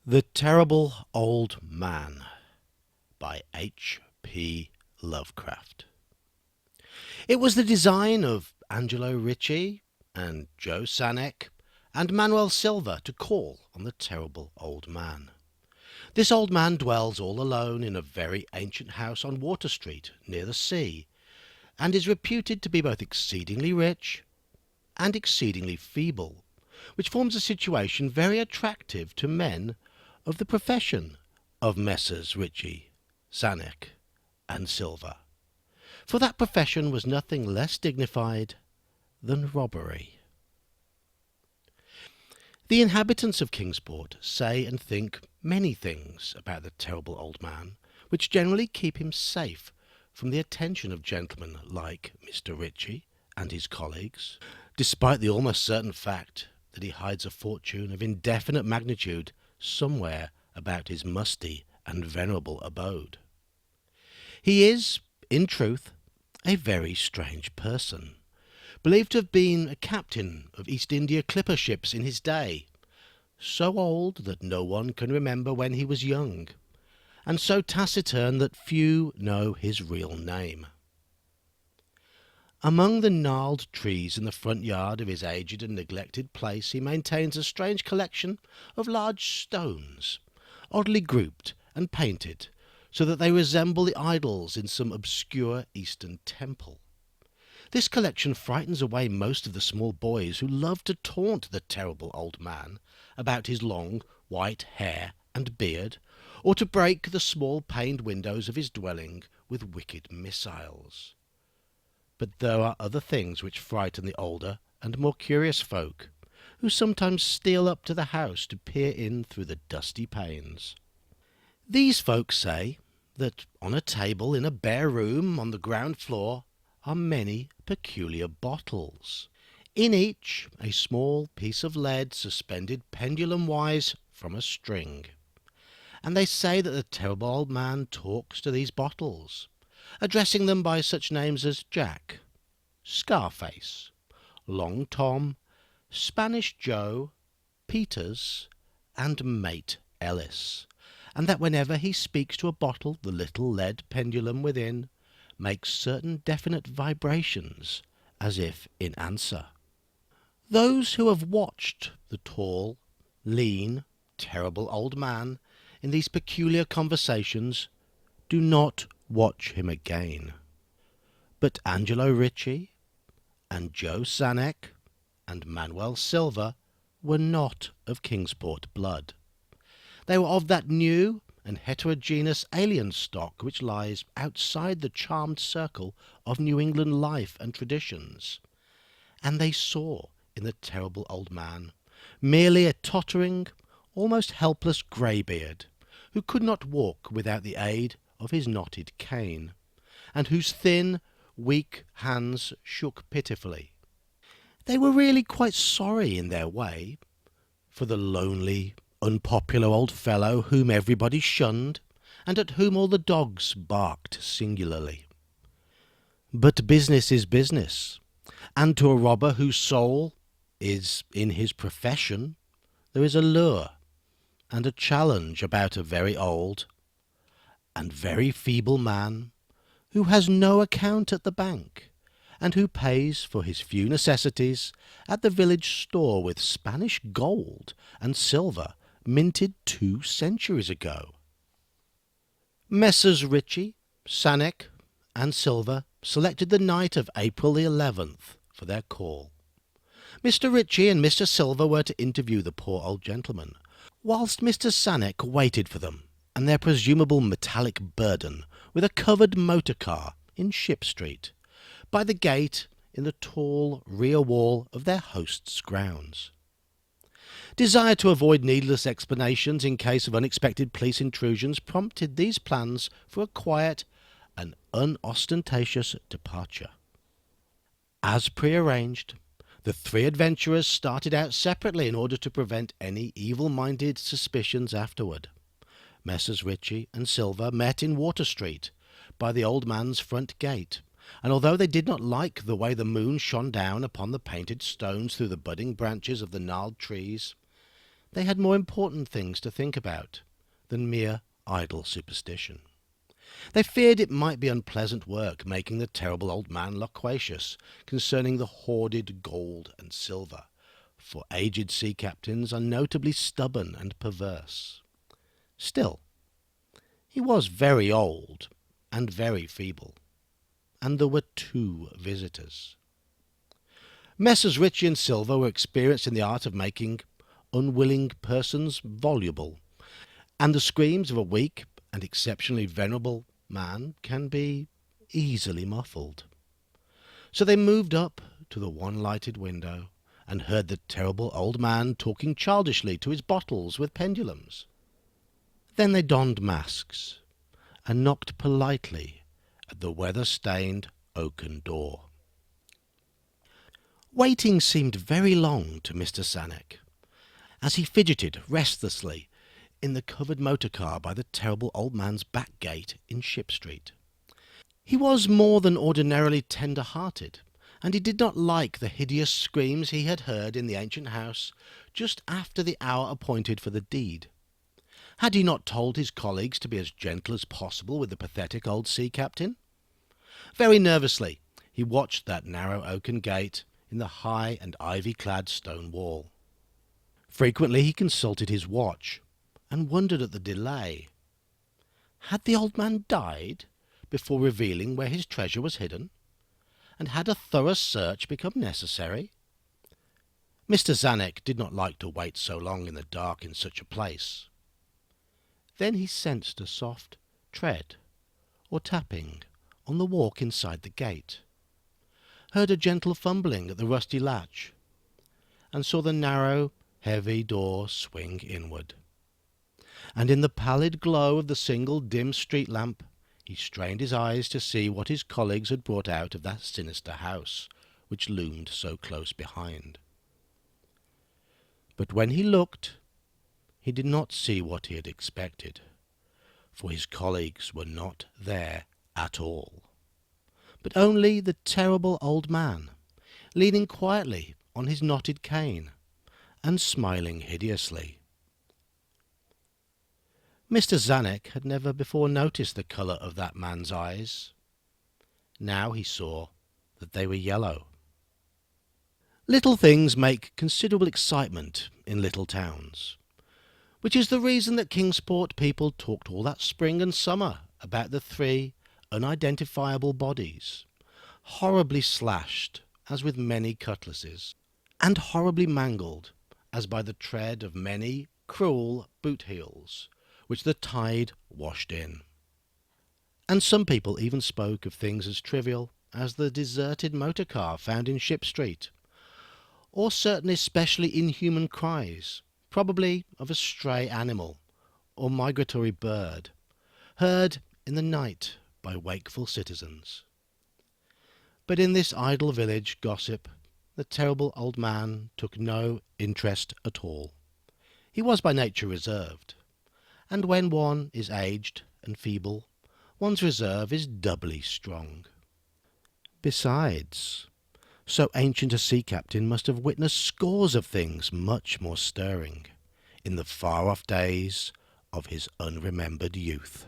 The Terrible Old Man by HP Lovecraft. It was the design of Angelo Ricci and Joe Sanek and Manuel Silva to call on the terrible old man. This old man dwells all alone in a very ancient house on Water Street near the sea, and is reputed to be both exceedingly rich and exceedingly feeble, which forms a situation very attractive to men of the profession of Messrs. Ritchie, Sanek, and Silver, for that profession was nothing less dignified than robbery. The inhabitants of Kingsport say and think many things about the terrible old man, which generally keep him safe from the attention of gentlemen like Mr. Ritchie and his colleagues, despite the almost certain fact that he hides a fortune of indefinite magnitude somewhere about his musty and venerable abode. He is, in truth, a very strange person, believed to have been a captain of East India clipper ships in his day, so old that no one can remember when he was young, and so taciturn that few know his real name. Among the gnarled trees in the front yard of his aged and neglected place he maintains a strange collection of large stones, oddly grouped and painted, so that they resemble the idols in some obscure Eastern temple. This collection frightens away most of the small boys who love to taunt the terrible old man about his long white hair and beard, or to break the small paned windows of his dwelling with wicked missiles. But there are other things which frighten the older and more curious folk, who sometimes steal up to the house to peer in through the dusty panes. These folk say that on a table in a bare room on the ground floor are many peculiar bottles, in each a small piece of lead suspended pendulum-wise from a string. And they say that the terrible old man talks to these bottles, addressing them by such names as Jack, Scarface, Long Tom, Spanish Joe, Peters, and Mate Ellis, and that whenever he speaks to a bottle the little lead pendulum within makes certain definite vibrations as if in answer. Those who have watched the tall, lean, terrible old man in these peculiar conversations do not watch him again. But Angelo Ritchie and Joe Sanek and Manuel Silva were not of Kingsport blood. They were of that new and heterogeneous alien stock which lies outside the charmed circle of New England life and traditions, and they saw in the terrible old man merely a tottering, almost helpless greybeard, who could not walk without the aid of his knotted cane, and whose thin, weak hands shook pitifully. They were really quite sorry in their way for the lonely, unpopular old fellow whom everybody shunned, and at whom all the dogs barked singularly. But business is business, and to a robber whose soul is in his profession, there is a lure and a challenge about a very old and very feeble man who has no account at the bank, and who pays for his few necessities at the village store with Spanish gold and silver minted 2 centuries ago. Messrs. Ritchie, Sanek, and Silver selected the night of April the 11th for their call. Mr. Ritchie and Mr. Silver were to interview the poor old gentleman, whilst Mr. Sanek waited for them and their presumable metallic burden with a covered motor car in Ship Street, by the gate in the tall rear wall of their host's grounds. Desire to avoid needless explanations in case of unexpected police intrusions prompted these plans for a quiet and unostentatious departure. As prearranged, the 3 adventurers started out separately in order to prevent any evil-minded suspicions afterward. Messrs. Ritchie and Silver met in Water Street, by the old man's front gate, and although they did not like the way the moon shone down upon the painted stones through the budding branches of the gnarled trees, They had more important things to think about than mere idle superstition. They feared it might be unpleasant work making the terrible old man loquacious concerning the hoarded gold and silver, for aged sea captains are notably stubborn and perverse. Still, he was very old and very feeble, and there were 2 visitors. Messrs. Ritchie and Silver were experienced in the art of making unwilling persons voluble, and the screams of a weak and exceptionally venerable man can be easily muffled. So they moved up to the one lighted window and heard the terrible old man talking childishly to his bottles with pendulums. Then they donned masks and knocked politely at the weather-stained oaken door. Waiting seemed very long to Mr. Zanuck, as he fidgeted restlessly in the covered motor car by the terrible old man's back gate in Ship Street. He was more than ordinarily tender-hearted, and he did not like the hideous screams he had heard in the ancient house just after the hour appointed for the deed. Had he not told his colleagues to be as gentle as possible with the pathetic old sea captain? Very nervously he watched that narrow oaken gate in the high and ivy-clad stone wall. Frequently he consulted his watch, and wondered at the delay. Had the old man died before revealing where his treasure was hidden? And had a thorough search become necessary? Mr. Zanuck did not like to wait so long in the dark in such a place. Then he sensed a soft tread or tapping on the walk inside the gate, heard a gentle fumbling at the rusty latch, and saw the narrow, heavy door swing inward. And in the pallid glow of the single dim street lamp he strained his eyes to see what his colleagues had brought out of that sinister house which loomed so close behind. But when he looked, he did not see what he had expected, for his colleagues were not there at all, but only the terrible old man, leaning quietly on his knotted cane and smiling hideously. Mr. Zanuck had never before noticed the colour of that man's eyes. Now he saw that they were yellow. Little things make considerable excitement in little towns, which is the reason that Kingsport people talked all that spring and summer about the 3 unidentifiable bodies, horribly slashed as with many cutlasses, and horribly mangled as by the tread of many cruel boot heels, which the tide washed in. And some people even spoke of things as trivial as the deserted motor car found in Ship Street, or certain especially inhuman cries, probably of a stray animal or migratory bird, heard in the night by wakeful citizens. But in this idle village gossip the terrible old man took no interest at all. He was by nature reserved, and when one is aged and feeble, one's reserve is doubly strong. Besides, so ancient a sea captain must have witnessed scores of things much more stirring in the far-off days of his unremembered youth.